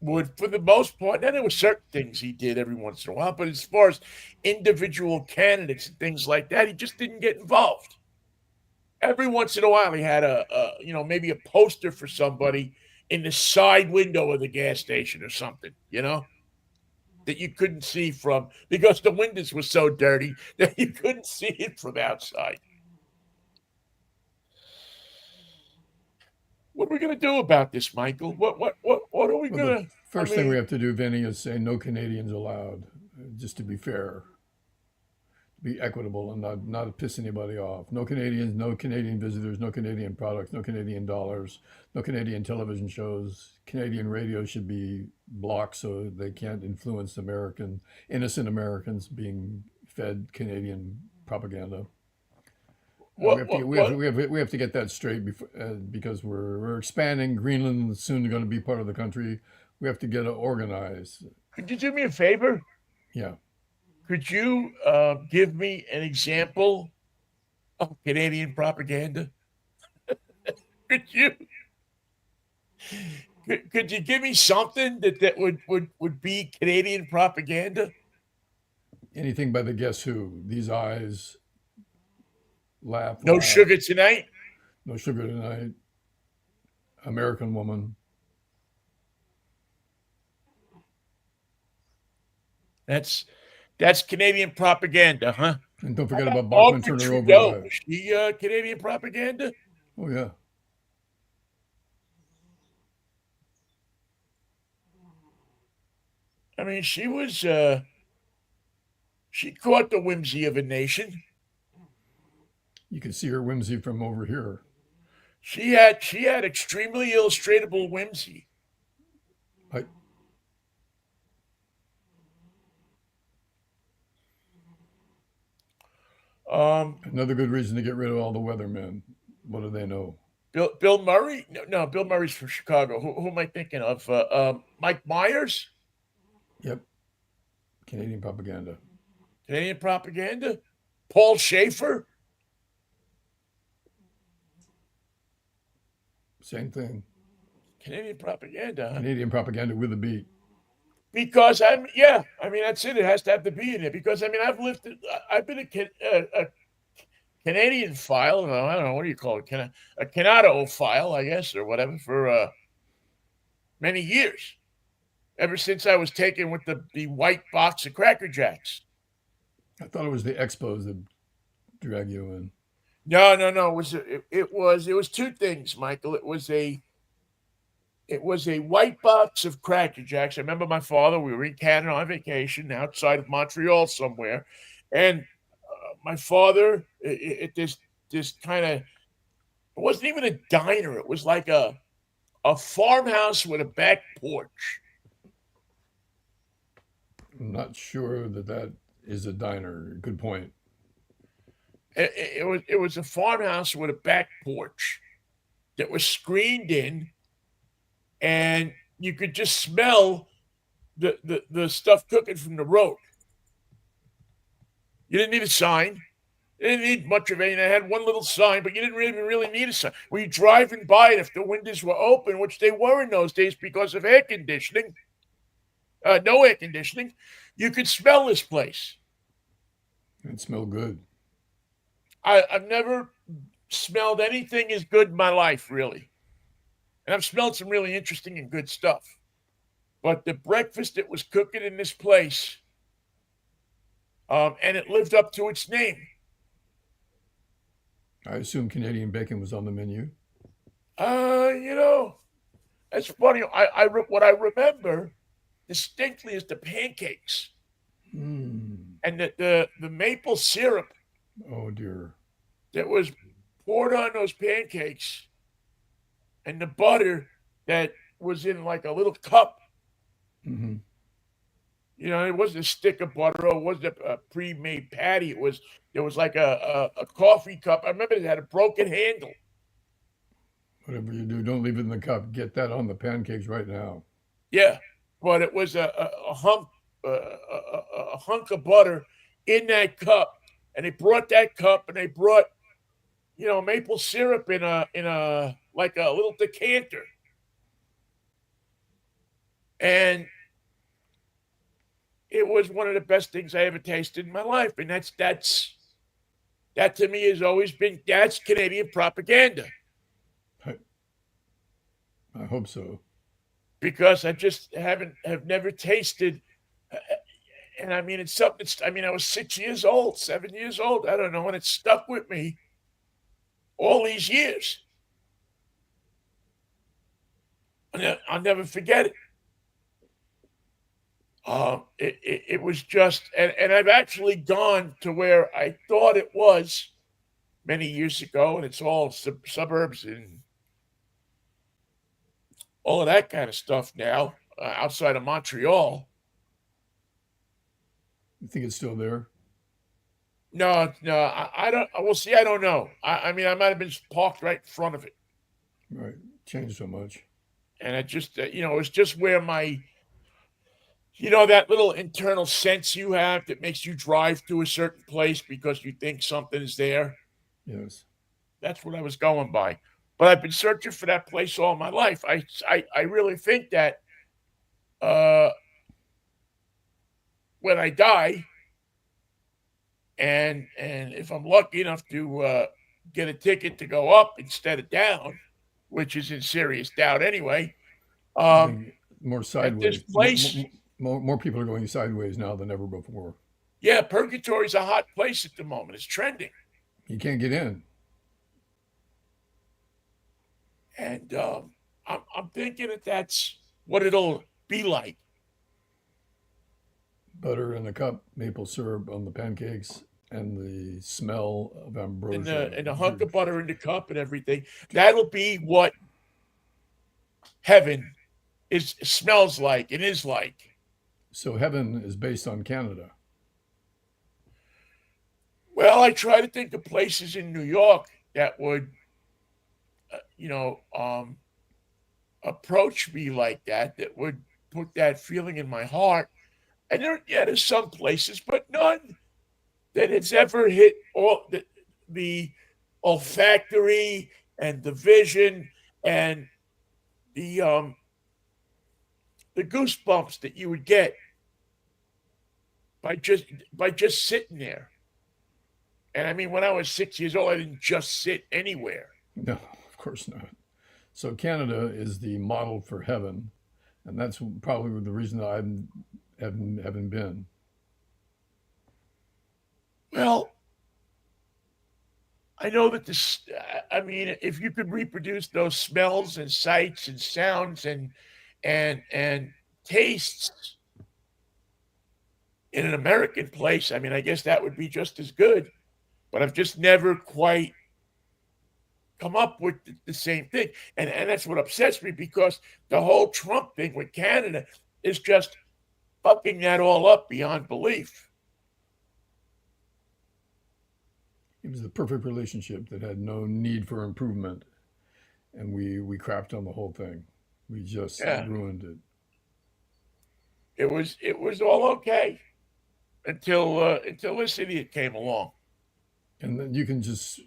would, for the most part, and there were certain things he did every once in a while, but as far as individual candidates and things like that, he just didn't get involved. Every once in a while, he had maybe a poster for somebody in the side window of the gas station or something, that you couldn't see from because the windows were so dirty that you couldn't see it from outside. What are we going to do about this, Michael? What are we Well, the going to? I first thing we mean, have to do, Vinny, is say no Canadians allowed, just to be fair, be equitable, and not piss anybody off. No Canadians, no Canadian visitors, no Canadian products, no Canadian dollars, no Canadian television shows. Canadian radio should be blocked so they can't influence innocent Americans being fed Canadian propaganda. We what have to what get, what? we have to get that straight before, because we're expanding. Greenland is soon going to be part of the country. We have to get it organized. Could you do me a favor? Yeah. Could you give me an example of Canadian propaganda? Could you could you give me something that would be Canadian propaganda? Anything by the Guess Who. These eyes, laugh, No laugh. sugar tonight. No sugar tonight. American woman. That's that's Canadian propaganda, huh? And don't How forget about about Bachman Margaret Turner Trudeau? Overdrive. Was she Canadian propaganda? Oh, yeah. I mean, she caught the whimsy of a nation. You can see her whimsy from over here. She had extremely illustratable whimsy. I, Um, Another good reason to get rid of all the weathermen. What do they know? Bill Murray? No, Bill Murray's from Chicago. Who am I thinking of? Mike Myers, Yep. Canadian propaganda. Canadian propaganda. Paul Schaefer, Same thing. Canadian propaganda. Huh? Canadian propaganda with a beat. Because yeah. I mean, that's it. It has to have the B in it. Because I mean, I've been a Canadian file. I don't know what do you call it, a Canado file, I guess, or whatever, for many years. Ever since I was taken with the white box of Cracker Jacks. I thought it was the Expos that drag you in. No. It was two things, Michael. It was a white box of Cracker Jacks. I remember my father. We were in Canada on vacation outside of Montreal somewhere, and my father at this kind of, it wasn't even a diner. It was like a farmhouse with a back porch. I'm not sure that is a diner. Good point. It was a farmhouse with a back porch that was screened in, and you could just smell the stuff cooking from the road. You didn't need a sign. You didn't need much of anything. It had one little sign, but you didn't really need a sign. When you're driving by it, if the windows were open, which they were in those days because of air conditioning, no air conditioning, you could smell this place. It smelled good. I've never smelled anything as good in my life, really. And I've smelled some really interesting and good stuff. But the breakfast that was cooking in this place, and it lived up to its name. I assume Canadian bacon was on the menu. You know, that's funny. What I remember distinctly is the pancakes Mm. and the maple syrup Oh, dear. that was poured on those pancakes and the butter that was in like a little cup. Hmm. It wasn't a stick of butter. It wasn't a pre-made patty. It was like a coffee cup. I remember it had a broken handle. Whatever you do, don't leave it in the cup. Get that on the pancakes right now. Yeah, but it was a hump, a a hunk of butter in that cup, and they brought that cup, and they brought maple syrup in a like a little decanter, and it was one of the best things I ever tasted in my life. And that to me has always been that's Canadian propaganda I, I hope so. because I just have never tasted. And I mean, it's something. I mean, I was 6 years old, 7 years old. I don't know, and it stuck with me all these years. I'll never forget it. It was just, and I've actually gone to where I thought it was many years ago, and it's all suburbs and all of that kind of stuff now, outside of Montreal. You think it's still there? No, no, I don't. Well, see, I don't know. I mean, I might have been parked right in front of it, Right. Changed so much. and it just, it was just where that little internal sense you have that makes you drive to a certain place because you think something is there. Yes. That's what I was going by. But I've been searching for that place all my life. I really think that uh, when I die, and if I'm lucky enough to get a ticket to go up instead of down, which is in serious doubt anyway, I um, think more at this sideways. place, More people are going sideways now than ever before. yeah, Purgatory's a hot place at the moment. It's trending, You can't get in. and I'm thinking that that's what it'll be like. Butter in a cup, maple syrup on the pancakes, and the smell of And ambrosia. the hunk of butter in the cup and everything. That'll be what heaven is smells like and is like. So heaven is based on Canada. Well, I try to think of places in New York that would, uh, you know, um, approach me like that. That would put that feeling in my heart. And there's some places, but none that has ever hit all the olfactory and the vision and the the goosebumps that you would get by just by just sitting there. And I mean, when I was 6 years old, I didn't just sit anywhere. No, of course not. So Canada is the model for heaven, and that's probably the reason I haven't been. Well, I know that this. I mean, if you could reproduce those smells and sights and sounds and tastes in an American place, I mean, I guess that would be just as good. But I've just never quite come up with the same thing, and that's what upsets me because the whole Trump thing with Canada is just fucking that all up beyond belief. It was the perfect relationship that had no need for improvement, and we crapped on the whole thing. We just Yeah, ruined it. it was all okay until this idiot came along. And then you can just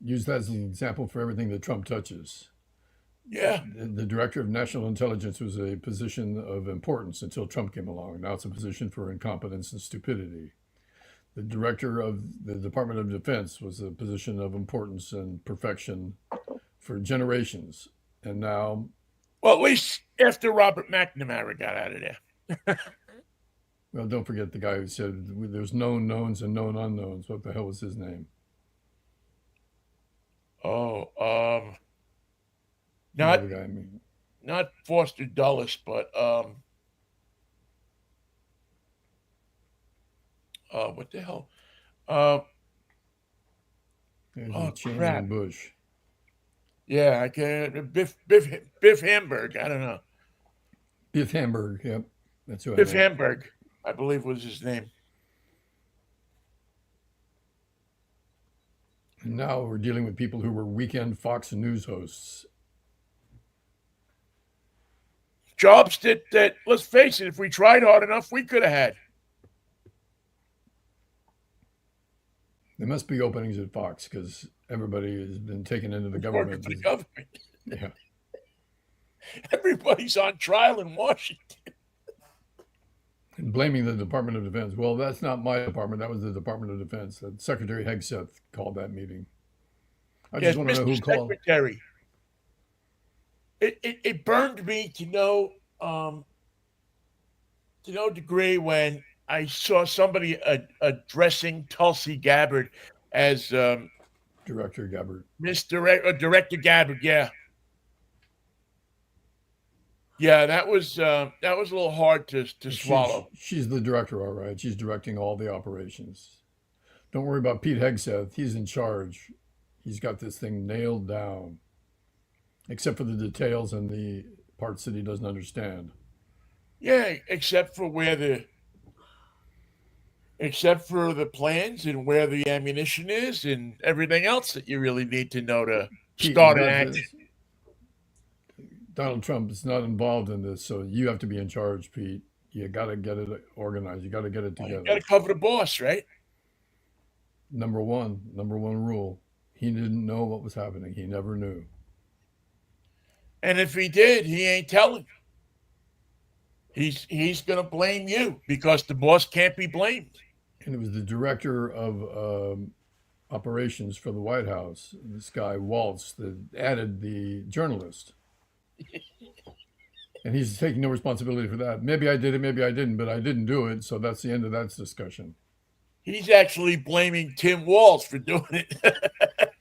use that as an example for everything that Trump touches. Yeah. The director of national intelligence was a position of importance until Trump came along. Now it's a position for incompetence and stupidity. The director of the Department of Defense was a position of importance and perfection for generations. And now, Well, at least after Robert McNamara got out of there. well, don't forget the guy who said there's known knowns and known unknowns. What the hell was his name? Oh, You know not the guy I mean. not Foster Dulles, but what the hell? Uh, There's a oh Cheney and crap. Bush. Yeah, I can't. Biff Hamburg. I don't know. Biff Hamburg, yep, that's who I Biff meant. Hamburg, I believe was his name. And now we're dealing with people who were weekend Fox News hosts. Jobs that let's face it, if we tried hard enough, we could have had. There must be openings at Fox because everybody has been taken into the Working government. for the government. Yeah. Everybody's on trial in Washington. And blaming the Department of Defense. Well, that's not my department. That was the Department of Defense. Secretary Hegseth called that meeting. I just Yes, want to know Mr. who called. Secretary. It burned me to no degree when I saw somebody addressing Tulsi Gabbard as Director Gabbard. Director Gabbard. Yeah, yeah, that was a little hard to swallow. She's the director, all right. She's directing all the operations. Don't worry about Pete Hegseth. He's in charge. He's got this thing nailed down, except for the details and the parts that he doesn't understand. Yeah, except for the plans and where the ammunition is and everything else that you really need to know to Pete, start an action. Donald Trump is not involved in this, so you have to be in charge, Pete. You got to get it organized. You got to get it together. You got to cover the boss, right? Number one rule. He didn't know what was happening. He never knew. And if he did, he ain't telling. He's going to blame you because the boss can't be blamed. And it was the director of operations for the White House, this guy Waltz, that added the journalist. And he's taking no responsibility for that. Maybe I did it, maybe I didn't, but I didn't do it. So that's the end of that discussion. He's actually blaming Tim Walz for doing it.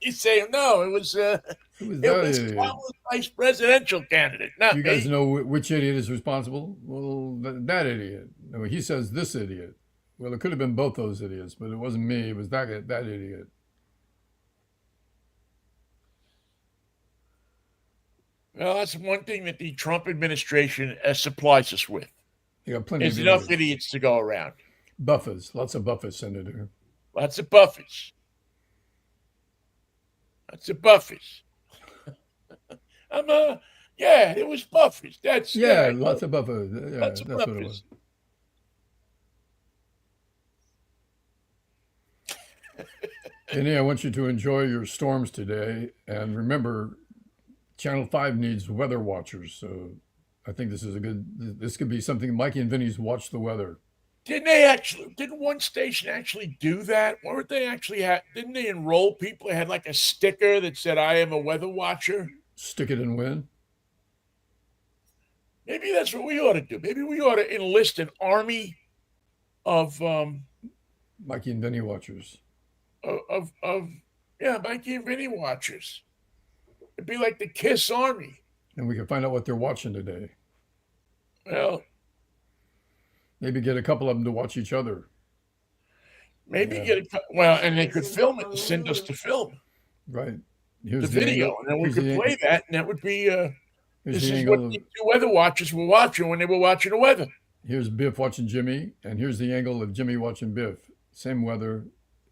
He's saying, no, it was Kamala's vice presidential candidate, not You guys me. know which idiot is responsible? Well, that idiot. No, he says this idiot. Well, it could have been both those idiots, but it wasn't me. It was that idiot. Well, that's one thing that the Trump administration supplies us with. You got plenty There's of enough idiots to go around. Buffers. Lots of buffers, Senator. Lots of buffers. Lots of buffers. Yeah, it was buffers. Lots of buffers. Yeah, lots of that's buffers. what it was. Vinnie, I want you to enjoy your storms today. And remember, Channel 5 needs weather watchers. So I think this could be something. Mikey and Vinnie's watch the weather. Didn't one station actually do that? Weren't they didn't they enroll people? They had like a sticker that said, I am a weather watcher. Stick it and win. Maybe that's what we ought to do. Maybe we ought to enlist an army of Mikey and Vinnie watchers. Mikey and Vinnie watchers. It'd be like the KISS Army. And we can find out what they're watching today. Well, maybe get a couple of them to watch each other. And they could film it and send us the film. Right. Here's the video, and then we could play that, and that would be this is what the two weather watchers were watching when they were watching the weather. Here's Biff watching Jimmy, and here's the angle of Jimmy watching Biff. Same weather.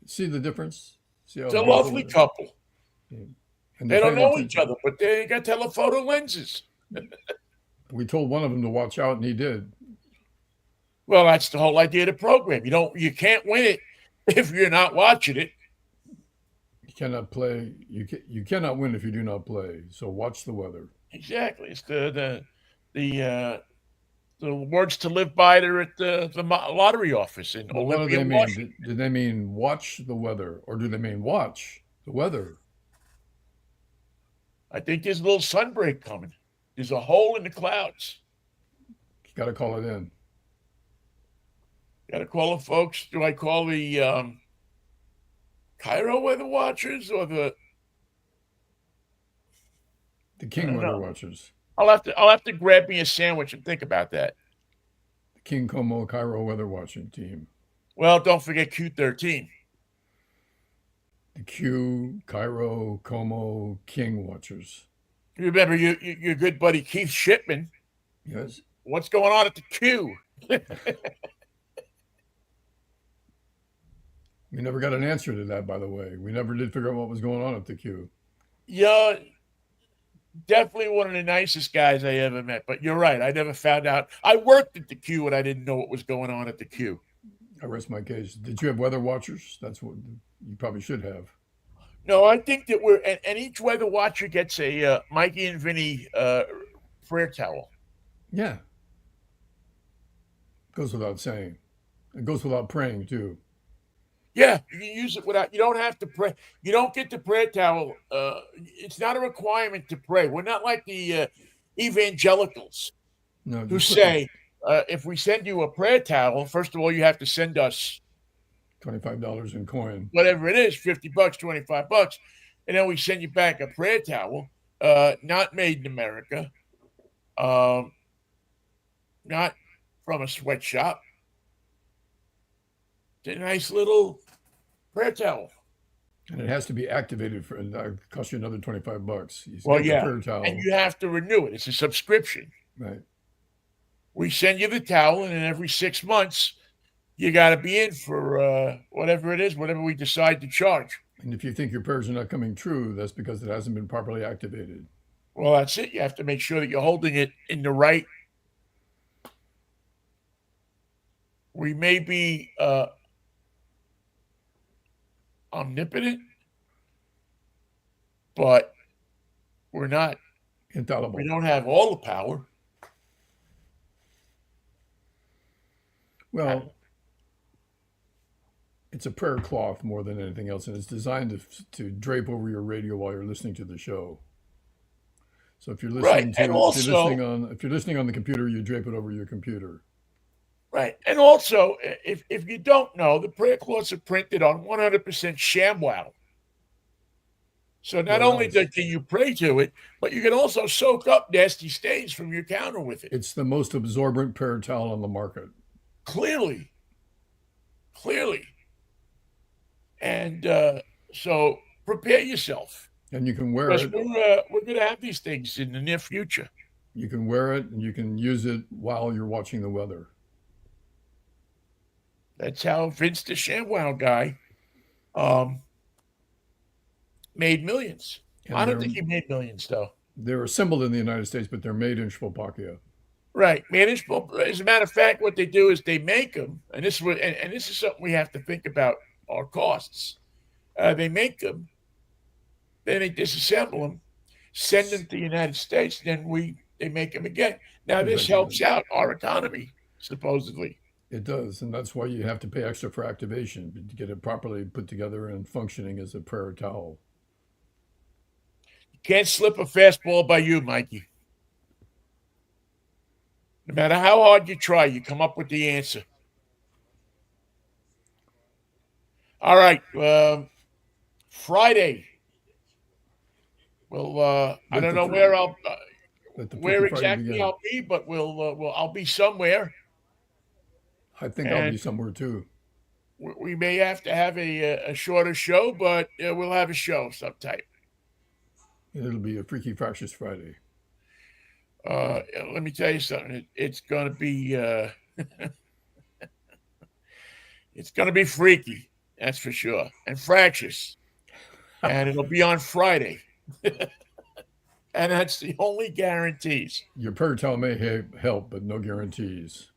See the difference? See how it's a lovely couple. Yeah. And they don't know each other, but they got telephoto lenses. We told one of them to watch out, and he did. Well, that's the whole idea of the program. You can't win it if you're not watching it. You cannot play. You cannot win if you do not play. So watch the weather. Exactly. It's the words to live by. They're at the lottery office in Olympia, what do they mean? Washington. Do they mean watch the weather, or do they mean watch the weather? I think there's a little sunbreak coming. There's a hole in the clouds. You got to call it in. Got to call the folks. Do I call the Cairo weather watchers or the King weather watchers? I'll have to grab me a sandwich and think about that. The King Como Cairo weather watching team. Well, don't forget Q13. The Q, Cairo, Como, King watchers. You remember your good buddy Keith Shipman? Yes. What's going on at the Q? We never got an answer to that, by the way. We never did figure out what was going on at the Q. Yeah, definitely one of the nicest guys I ever met. But you're right. I never found out. I worked at the Q and I didn't know what was going on at the Q. I rest my case. Did you have weather watchers? That's what you probably should have. No, I think that and each weather watcher gets a Mikey and Vinnie prayer towel. Yeah, goes without saying. It goes without praying too. Yeah, you can use it without. You don't have to pray. You don't get the prayer towel. It's not a requirement to pray. We're not like the evangelicals No, who just put the say if we send you a prayer towel, first of all, you have to send us $25 in coin. whatever it is, $50, $25, and then we send you back a prayer towel, not made in America, not from a sweatshop. It's a nice little prayer towel. And it has to be activated for, and that costs you another $25. You Well, get the yeah, prayer and towel, you have to renew it. It's a subscription. right? We send you the towel, and then every 6 months, you got to be in for whatever it is, whatever we decide to charge. And if you think your prayers are not coming true, that's because it hasn't been properly activated. Well, that's it. You have to make sure that you're holding it in the right. We may be omnipotent, but we're not. Infallible. We don't have all the power. Well, it's a prayer cloth more than anything else, and it's designed to drape over your radio while you're listening to the show. So if you're listening Right, and also, if you're listening on the computer, you drape it over your computer. right, and also, if you don't know, the prayer cloths are printed on 100% ShamWow. So not What only else? can you pray to it, but you can also soak up nasty stains from your counter with it. It's the most absorbent prayer towel on the market. Clearly. And so prepare yourself And you can wear because it. we're going to have these things in the near future. You can wear it and you can use it while you're watching the weather. That's how Vince the ShamWow guy made millions. And I don't think he made millions though. they're assembled in the United States, but they're made in Slovakia. Right, management. As a matter of fact, what they do is they make them, and this is what, and this is something we have to think about our costs. They make them, then they disassemble them, send them to the United States, then they make them again. Now this helps out our economy, supposedly. It does, and that's why you have to pay extra for activation to get it properly put together and functioning as a prayer towel. You can't slip a fastball by you, Mikey. No matter how hard you try, you come up with the answer. All right, Friday. Well, I don't know where where exactly I'll be, but I'll be somewhere. I think I'll be somewhere too. We may have to have a shorter show, but we'll have a show of some type. And it'll be a Freaky Fractious Friday. Let me tell you something. It's gonna be it's gonna be freaky, that's for sure, and fractious, and it'll be on Friday, and that's the only guarantees. Your prayer towel may help, but no guarantees.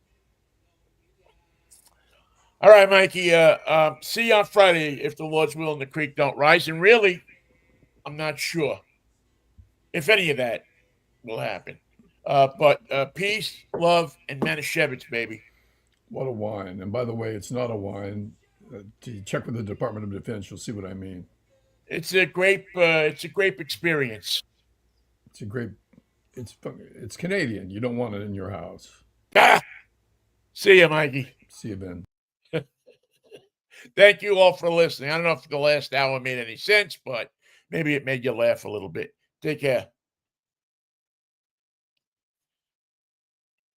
All right, Mikey. See you on Friday if the Lord's will and the creek don't rise. And really, I'm not sure if any of that will happen. But peace, love, and Manischewitz, baby. What a wine. And by the way, it's not a wine. Check with the Department of Defense. You'll see what I mean. It's a grape experience. It's Canadian. You don't want it in your house. Ah! See you, Mikey. See you, Ben. Thank you all for listening. I don't know if the last hour made any sense, but maybe it made you laugh a little bit. Take care.